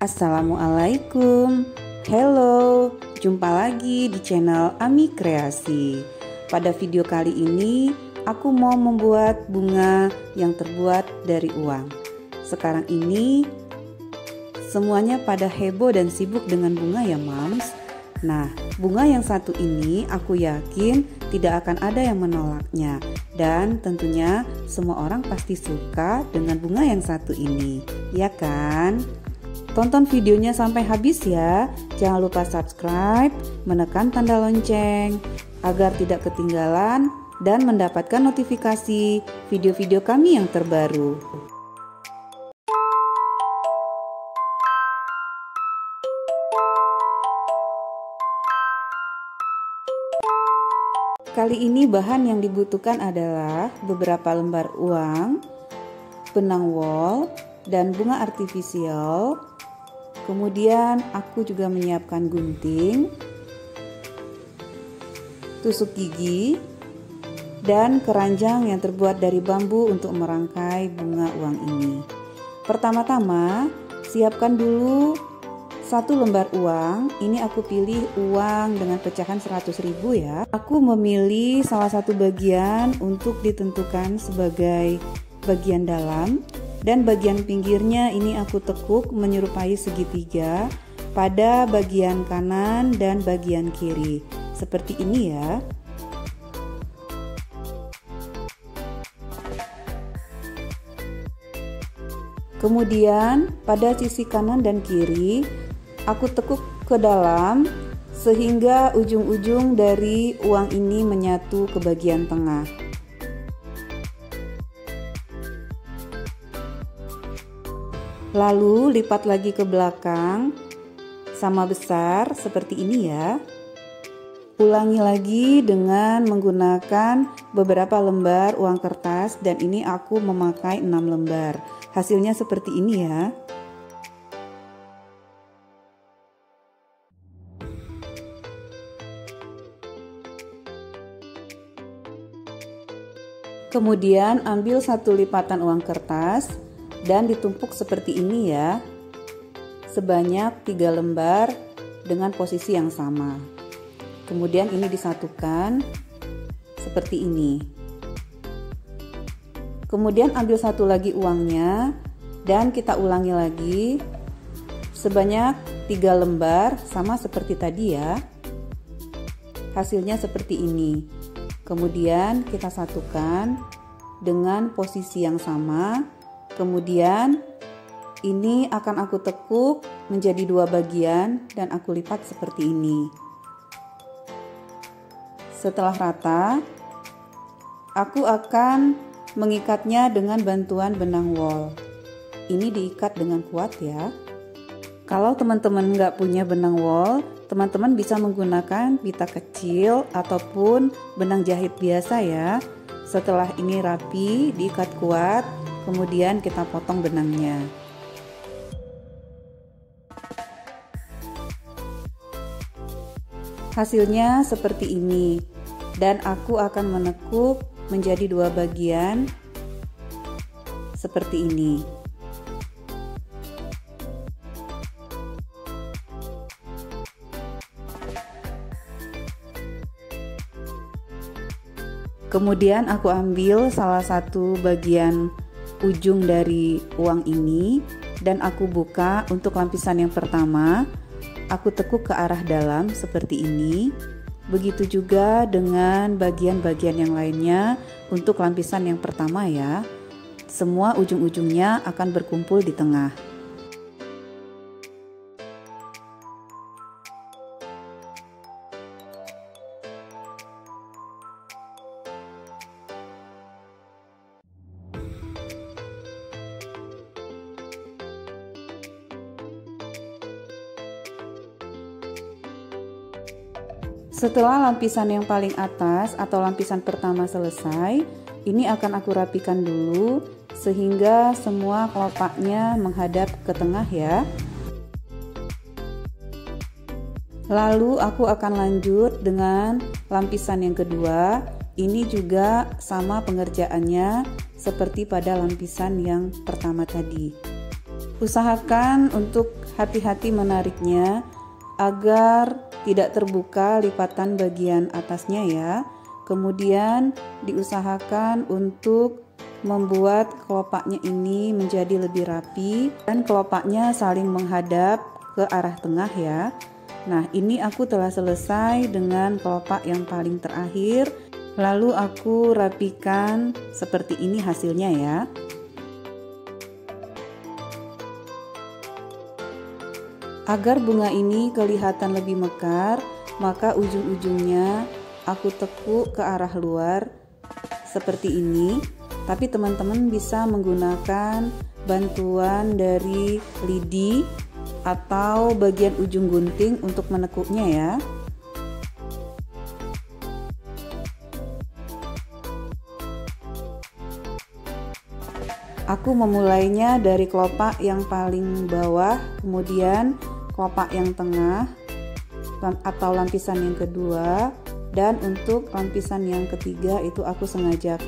Assalamualaikum. Hello, jumpa lagi di channel Ami Kreasi. Pada video kali ini aku mau membuat bunga yang terbuat dari uang. Sekarang ini semuanya pada heboh dan sibuk dengan bunga ya Mams. Nah, bunga yang satu ini aku yakin tidak akan ada yang menolaknya. Dan tentunya semua orang pasti suka dengan bunga yang satu ini, ya kan? Tonton videonya sampai habis ya. Jangan lupa subscribe, menekan tanda lonceng agar tidak ketinggalan dan mendapatkan notifikasi video-video kami yang terbaru. Kali ini bahan yang dibutuhkan adalah beberapa lembar uang, benang wol, dan bunga artifisial. Kemudian aku juga menyiapkan gunting, tusuk gigi, dan keranjang yang terbuat dari bambu untuk merangkai bunga uang ini. Pertama-tama siapkan dulu satu lembar uang. Ini aku pilih uang dengan pecahan 100.000 ya. Aku memilih salah satu bagian untuk ditentukan sebagai bagian dalam. Dan bagian pinggirnya ini aku tekuk menyerupai segitiga pada bagian kanan dan bagian kiri. Seperti ini ya. Kemudian pada sisi kanan dan kiri aku tekuk ke dalam sehingga ujung-ujung dari uang ini menyatu ke bagian tengah. Lalu lipat lagi ke belakang sama besar seperti ini ya. Ulangi lagi dengan menggunakan beberapa lembar uang kertas dan ini aku memakai 6 lembar. Hasilnya seperti ini ya. Kemudian ambil satu lipatan uang kertas dan ditumpuk seperti ini ya, sebanyak 3 lembar dengan posisi yang sama. Kemudian ini disatukan seperti ini. Kemudian ambil satu lagi uangnya dan kita ulangi lagi sebanyak 3 lembar sama seperti tadi ya. Hasilnya seperti ini. Kemudian kita satukan dengan posisi yang sama. Kemudian ini akan aku tekuk menjadi 2 bagian dan aku lipat seperti ini. Setelah rata, aku akan mengikatnya dengan bantuan benang wol. Ini diikat dengan kuat ya. Kalau teman-teman nggak punya benang wol, teman-teman bisa menggunakan pita kecil ataupun benang jahit biasa ya. Setelah ini rapi, diikat kuat, kemudian kita potong benangnya. Hasilnya seperti ini. Dan aku akan menekuk menjadi 2 bagian seperti ini. Kemudian aku ambil salah satu bagian ujung dari uang ini dan aku buka untuk lapisan yang pertama. Aku tekuk ke arah dalam seperti ini. Begitu juga dengan bagian-bagian yang lainnya untuk lapisan yang pertama ya. Semua ujung-ujungnya akan berkumpul di tengah. Setelah lapisan yang paling atas atau lapisan pertama selesai, ini akan aku rapikan dulu sehingga semua kelopaknya menghadap ke tengah ya. Lalu aku akan lanjut dengan lapisan yang kedua. Ini juga sama pengerjaannya seperti pada lapisan yang pertama tadi. Usahakan untuk hati-hati menariknya agar tidak terbuka lipatan bagian atasnya ya. Kemudian diusahakan untuk membuat kelopaknya ini menjadi lebih rapi dan kelopaknya saling menghadap ke arah tengah ya. Nah, ini aku telah selesai dengan kelopak yang paling terakhir. Lalu aku rapikan seperti ini hasilnya ya. Agar bunga ini kelihatan lebih mekar, maka ujung-ujungnya aku tekuk ke arah luar seperti ini. Tapi teman-teman bisa menggunakan bantuan dari lidi atau bagian ujung gunting untuk menekuknya ya. Aku memulainya dari kelopak yang paling bawah, kemudian kelopak yang tengah atau lapisan yang kedua, dan untuk lapisan yang ketiga itu aku sengaja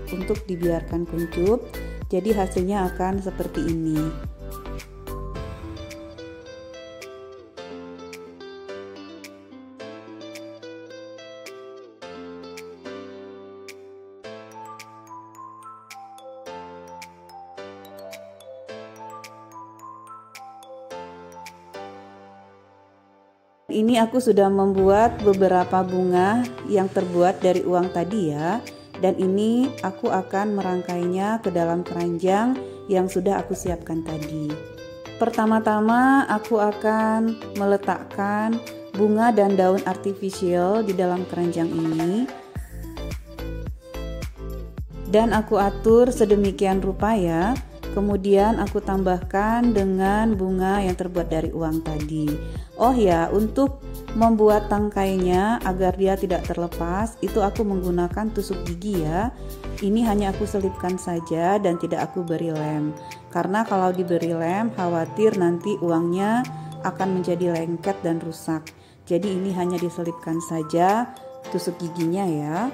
untuk dibiarkan kuncup, jadi hasilnya akan seperti ini. Ini aku sudah membuat beberapa bunga yang terbuat dari uang tadi ya. Dan ini aku akan merangkainya ke dalam keranjang yang sudah aku siapkan tadi. Pertama-tama aku akan meletakkan bunga dan daun artifisial di dalam keranjang ini. Dan aku atur sedemikian rupa ya. Kemudian aku tambahkan dengan bunga yang terbuat dari uang tadi. Oh ya, untuk membuat tangkainya agar dia tidak terlepas, itu aku menggunakan tusuk gigi ya. Ini hanya aku selipkan saja dan tidak aku beri lem. Karena kalau diberi lem, khawatir nanti uangnya akan menjadi lengket dan rusak. Jadi ini hanya diselipkan saja tusuk giginya ya.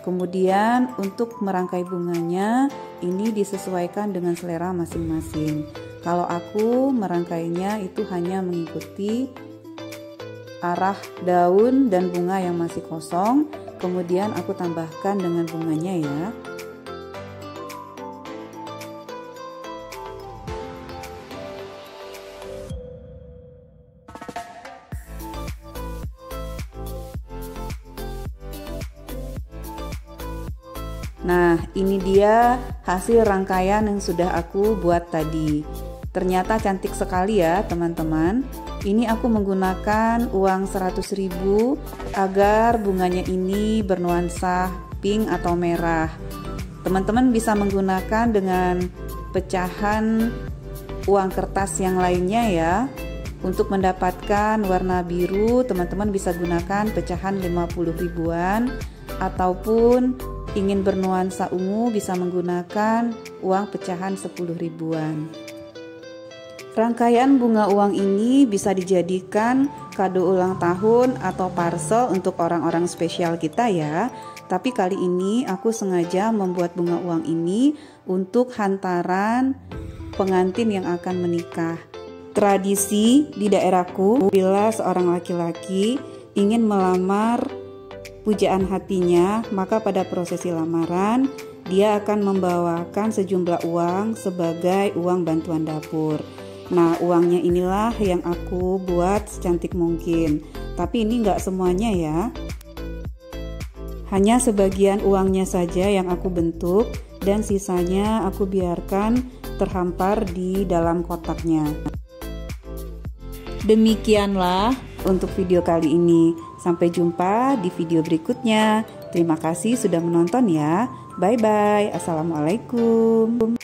Kemudian untuk merangkai bunganya ini disesuaikan dengan selera masing-masing. Kalau aku merangkainya itu hanya mengikuti arah daun dan bunga yang masih kosong. Kemudian aku tambahkan dengan bunganya ya. Nah, ini dia hasil rangkaian yang sudah aku buat tadi. Ternyata cantik sekali ya teman-teman. Ini aku menggunakan uang 100.000 agar bunganya ini bernuansa pink atau merah. Teman-teman bisa menggunakan dengan pecahan uang kertas yang lainnya ya. Untuk mendapatkan warna biru, teman-teman bisa gunakan pecahan 50 ribuan ataupun ingin bernuansa ungu bisa menggunakan uang pecahan 10 ribuan. Rangkaian bunga uang ini bisa dijadikan kado ulang tahun atau parcel untuk orang-orang spesial kita ya. Tapi kali ini aku sengaja membuat bunga uang ini untuk hantaran pengantin yang akan menikah. Tradisi di daerahku, bila seorang laki-laki ingin melamar pujaan hatinya, maka pada prosesi lamaran dia akan membawakan sejumlah uang sebagai uang bantuan dapur. Nah, uangnya inilah yang aku buat secantik mungkin. Tapi ini enggak semuanya ya. Hanya sebagian uangnya saja yang aku bentuk dan sisanya aku biarkan terhampar di dalam kotaknya. Demikianlah untuk video kali ini. Sampai jumpa di video berikutnya. Terima kasih sudah menonton ya. Bye bye. Assalamualaikum.